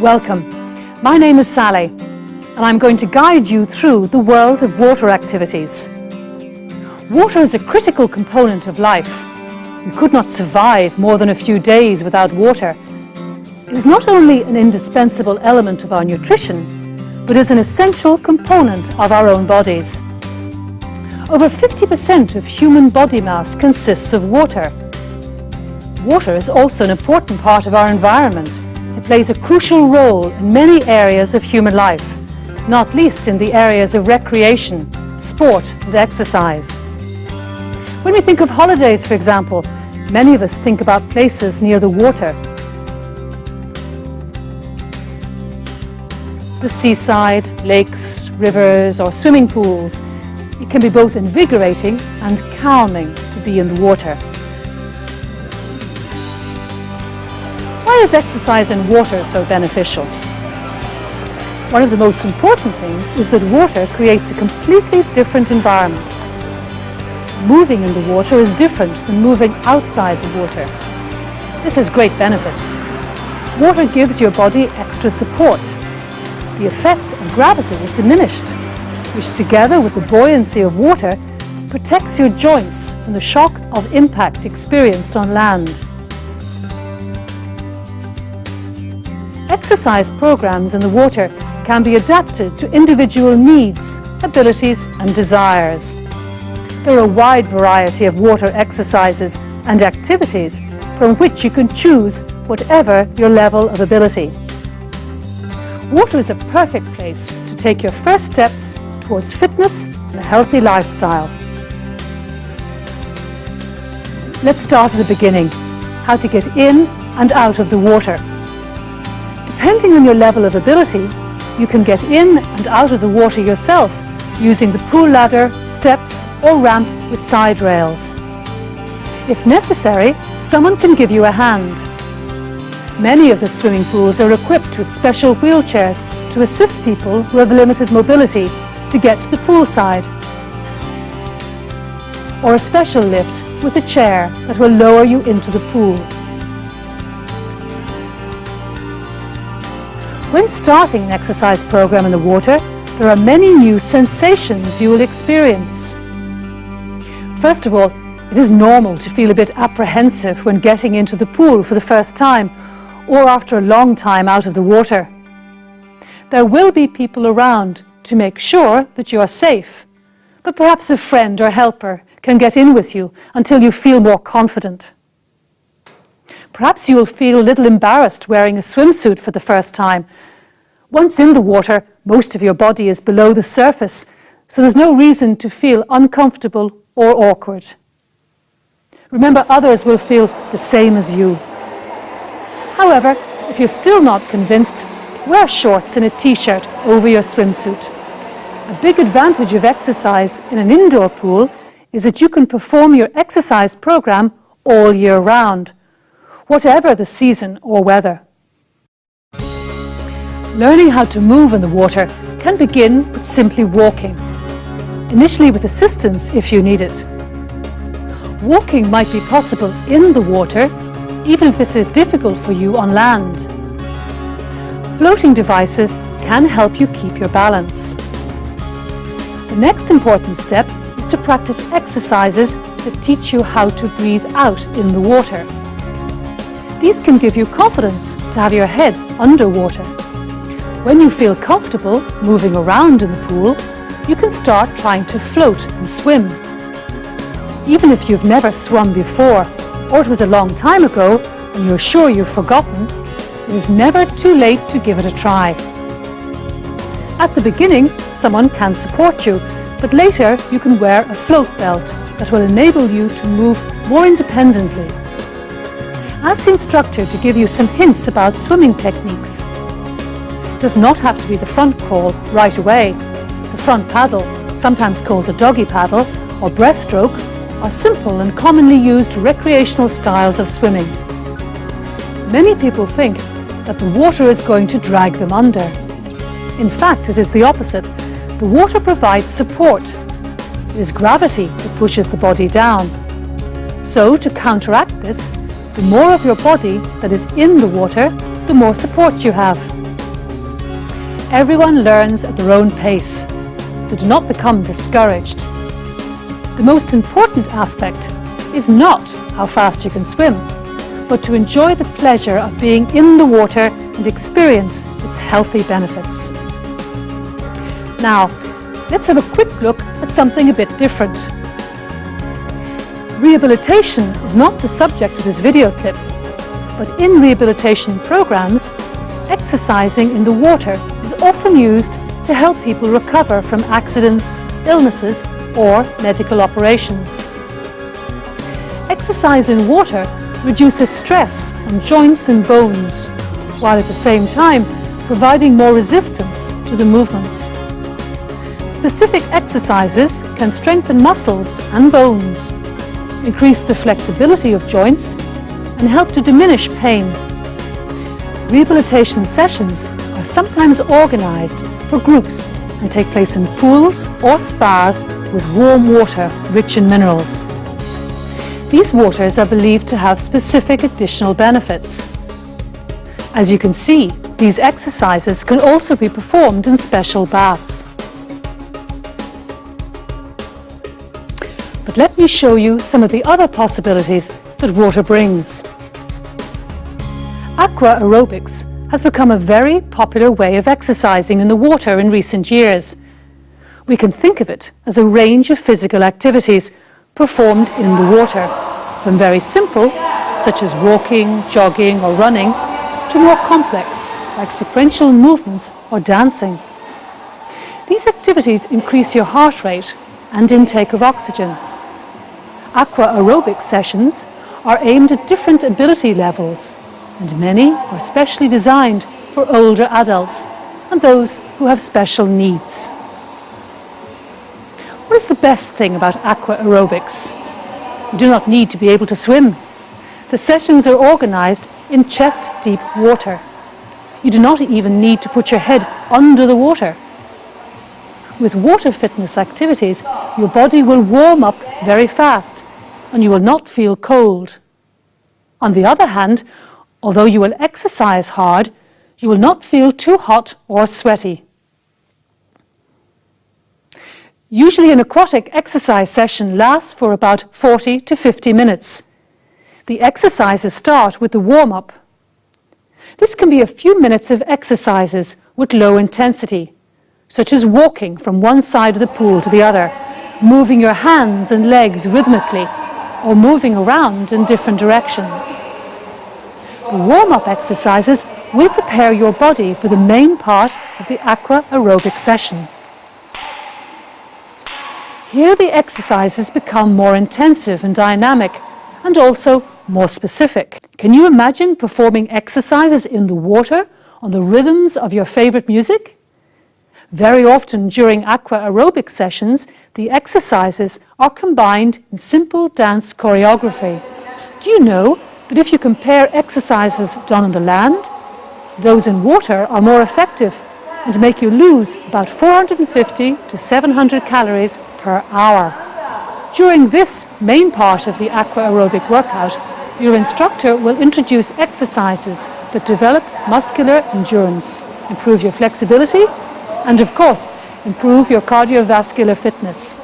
Welcome. My name is Sally, and I'm going to guide you through the world of water activities. Water is a critical component of life. We could not survive more than a few days without water. It is not only an indispensable element of our nutrition, but is an essential component of our own bodies. Over 50% of human body mass consists of water. Water is also an important part of our environment. It plays a crucial role in many areas of human life, not least in the areas of recreation, sport and exercise. When we think of holidays, for example, many of us think about places near the water. The seaside, lakes, rivers or swimming pools. It can be both invigorating and calming to be in the water. Why is exercise in water so beneficial? One of the most important things is that water creates a completely different environment. Moving in the water is different than moving outside the water. This has great benefits. Water gives your body extra support. The effect of gravity is diminished, which together with the buoyancy of water protects your joints from the shock of impact experienced on land. Exercise programs in the water can be adapted to individual needs, abilities and desires. There are a wide variety of water exercises and activities from which you can choose whatever your level of ability. Water is a perfect place to take your first steps towards fitness and a healthy lifestyle. Let's start at the beginning, how to get in and out of the water. Depending on your level of ability, you can get in and out of the water yourself using the pool ladder, steps or ramp with side rails. If necessary, someone can give you a hand. Many of the swimming pools are equipped with special wheelchairs to assist people who have limited mobility to get to the pool side, or a special lift with a chair that will lower you into the pool. When starting an exercise program in the water, there are many new sensations you will experience. First of all, it is normal to feel a bit apprehensive when getting into the pool for the first time or after a long time out of the water. There will be people around to make sure that you are safe, but perhaps a friend or helper can get in with you until you feel more confident. Perhaps you will feel a little embarrassed wearing a swimsuit for the first time. Once in the water, most of your body is below the surface, so there's no reason to feel uncomfortable or awkward. Remember, others will feel the same as you. However, if you're still not convinced, wear shorts and a t-shirt over your swimsuit. A big advantage of exercise in an indoor pool is that you can perform your exercise program all year round, whatever the season or weather. Learning how to move in the water can begin with simply walking, initially with assistance if you need it. Walking might be possible in the water, even if this is difficult for you on land. Floating devices can help you keep your balance. The next important step is to practice exercises that teach you how to breathe out in the water. These can give you confidence to have your head underwater. When you feel comfortable moving around in the pool, you can start trying to float and swim. Even if you've never swum before, or it was a long time ago and you're sure you've forgotten, it is never too late to give it a try. At the beginning, someone can support you, but later you can wear a float belt that will enable you to move more independently. Ask the instructor to give you some hints about swimming techniques. It does not have to be the front crawl right away. The front paddle, sometimes called the doggy paddle or breaststroke, are simple and commonly used recreational styles of swimming. Many people think that the water is going to drag them under. In fact, it is the opposite. The water provides support. It is gravity that pushes the body down. So, to counteract this, the more of your body that is in the water, the more support you have. Everyone learns at their own pace, so do not become discouraged. The most important aspect is not how fast you can swim, but to enjoy the pleasure of being in the water and experience its healthy benefits. Now, let's have a quick look at something a bit different. Rehabilitation is not the subject of this video clip, but in rehabilitation programs, exercising in the water is often used to help people recover from accidents, illnesses, or medical operations. Exercise in water reduces stress on joints and bones, while at the same time providing more resistance to the movements. Specific exercises can strengthen muscles and bones, increase the flexibility of joints, and help to diminish pain. Rehabilitation sessions are sometimes organised for groups and take place in pools or spas with warm water rich in minerals. These waters are believed to have specific additional benefits. As you can see, these exercises can also be performed in special baths. But let me show you some of the other possibilities that water brings. Aqua aerobics has become a very popular way of exercising in the water in recent years. We can think of it as a range of physical activities performed in the water, from very simple, such as walking, jogging or running, to more complex, like sequential movements or dancing. These activities increase your heart rate and intake of oxygen. Aqua aerobic sessions are aimed at different ability levels, and many are specially designed for older adults and those who have special needs. What is the best thing about aqua aerobics? You do not need to be able to swim. The sessions are organised in chest-deep water. You do not even need to put your head under the water. With water fitness activities, your body will warm up very fast and you will not feel cold. On the other hand, although you will exercise hard, you will not feel too hot or sweaty. Usually an aquatic exercise session lasts for about 40 to 50 minutes. The exercises start with the warm-up. This can be a few minutes of exercises with low intensity, such as walking from one side of the pool to the other, moving your hands and legs rhythmically, or moving around in different directions. The warm-up exercises will prepare your body for the main part of the aqua aerobic session. Here the exercises become more intensive and dynamic, and also more specific. Can you imagine performing exercises in the water on the rhythms of your favorite music? Very often during aqua aerobic sessions, the exercises are combined in simple dance choreography. Do you know that if you compare exercises done on the land, those in water are more effective and make you lose about 450 to 700 calories per hour. During this main part of the aqua aerobic workout, your instructor will introduce exercises that develop muscular endurance, improve your flexibility, and of course, improve your cardiovascular fitness.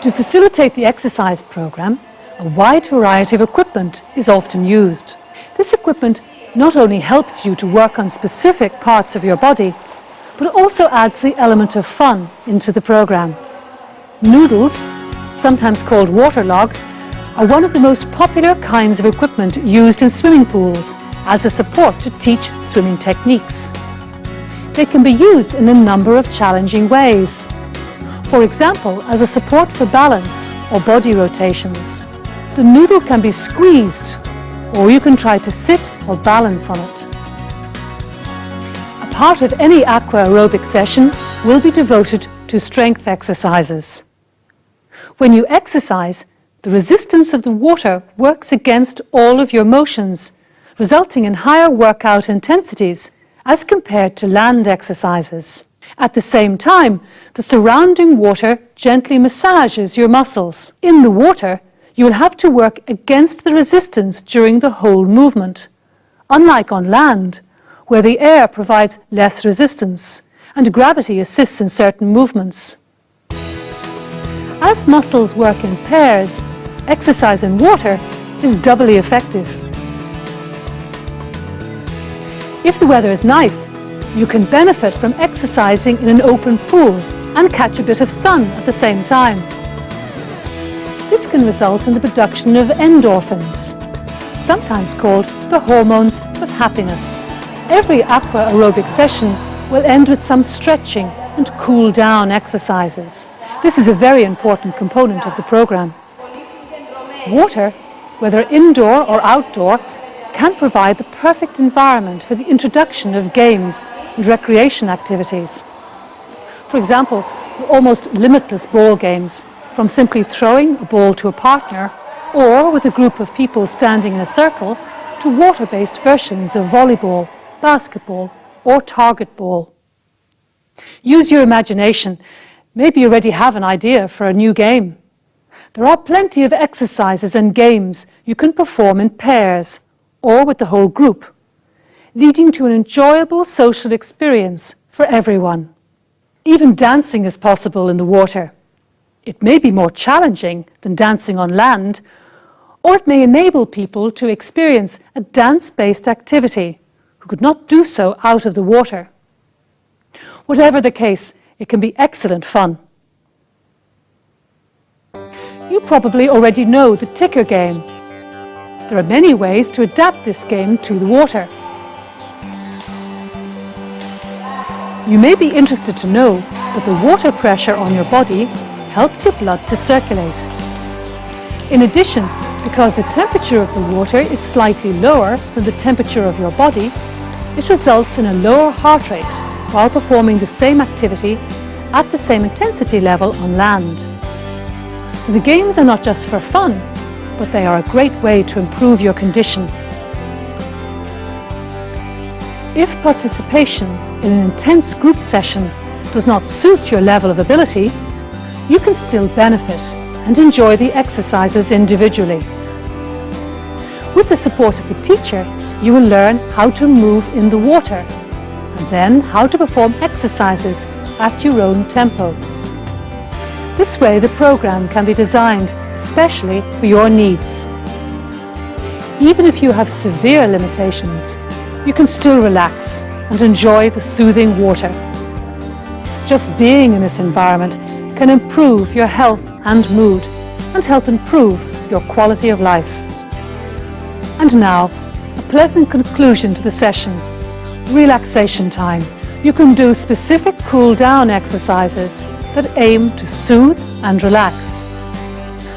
To facilitate the exercise program, a wide variety of equipment is often used. This equipment not only helps you to work on specific parts of your body, but also adds the element of fun into the program. Noodles, sometimes called water logs, are one of the most popular kinds of equipment used in swimming pools as a support to teach swimming techniques. They can be used in a number of challenging ways. For example, as a support for balance or body rotations. The noodle can be squeezed, or you can try to sit or balance on it. A part of any aqua aerobic session will be devoted to strength exercises. When you exercise, the resistance of the water works against all of your motions, resulting in higher workout intensities as compared to land exercises. At the same time, the surrounding water gently massages your muscles. In the water, you will have to work against the resistance during the whole movement, unlike on land, where the air provides less resistance and gravity assists in certain movements. As muscles work in pairs, exercise in water is doubly effective. If the weather is nice, you can benefit from exercising in an open pool and catch a bit of sun at the same time. This can result in the production of endorphins, sometimes called the hormones of happiness. Every aqua aerobic session will end with some stretching and cool down exercises. This is a very important component of the program. Water, whether indoor or outdoor, can provide the perfect environment for the introduction of games and recreation activities. For example, almost limitless ball games, from simply throwing a ball to a partner or with a group of people standing in a circle, to water-based versions of volleyball, basketball or target ball. Use your imagination. Maybe you already have an idea for a new game. There are plenty of exercises and games you can perform in pairs or with the whole group, leading to an enjoyable social experience for everyone. Even dancing is possible in the water. It may be more challenging than dancing on land, or it may enable people to experience a dance-based activity who could not do so out of the water. Whatever the case, it can be excellent fun. You probably already know the ticker game. There are many ways to adapt this game to the water. You may be interested to know that the water pressure on your body helps your blood to circulate. In addition, because the temperature of the water is slightly lower than the temperature of your body, it results in a lower heart rate while performing the same activity at the same intensity level on land. So the games are not just for fun, but they are a great way to improve your condition. If participation in an intense group session does not suit your level of ability, you can still benefit and enjoy the exercises individually. With the support of the teacher, you will learn how to move in the water and then how to perform exercises at your own tempo. This way the program can be designed especially for your needs. Even if you have severe limitations, you can still relax and enjoy the soothing water. Just being in this environment can improve your health and mood and help improve your quality of life. And now, a pleasant conclusion to the session. Relaxation time. You can do specific cool-down exercises that aim to soothe and relax.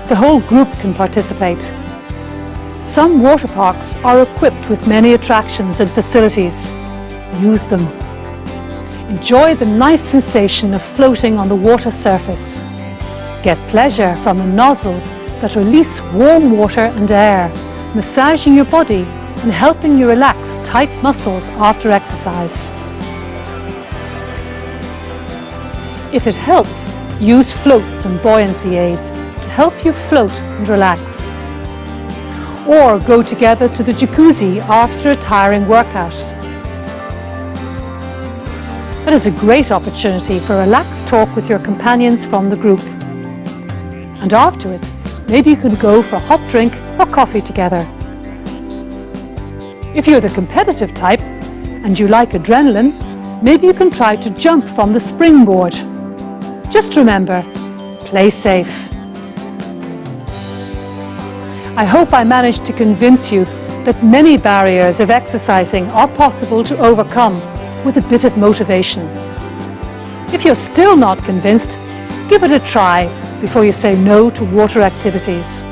The whole group can participate. Some water parks are equipped with many attractions and facilities. Use them. Enjoy the nice sensation of floating on the water surface. Get pleasure from the nozzles that release warm water and air, massaging your body and helping you relax tight muscles after exercise. If it helps, use floats and buoyancy aids to help you float and relax. Or go together to the jacuzzi after a tiring workout. That is a great opportunity for a relaxed talk with your companions from the group. And afterwards, maybe you can go for a hot drink or coffee together. If you're the competitive type and you like adrenaline, maybe you can try to jump from the springboard. Just remember, play safe. I hope I managed to convince you that many barriers of exercising are possible to overcome with a bit of motivation. If you're still not convinced, give it a try before you say no to water activities.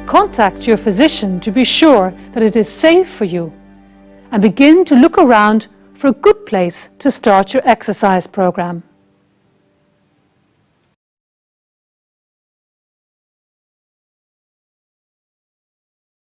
Contact your physician to be sure that it is safe for you and begin to look around for a good place to start your exercise program.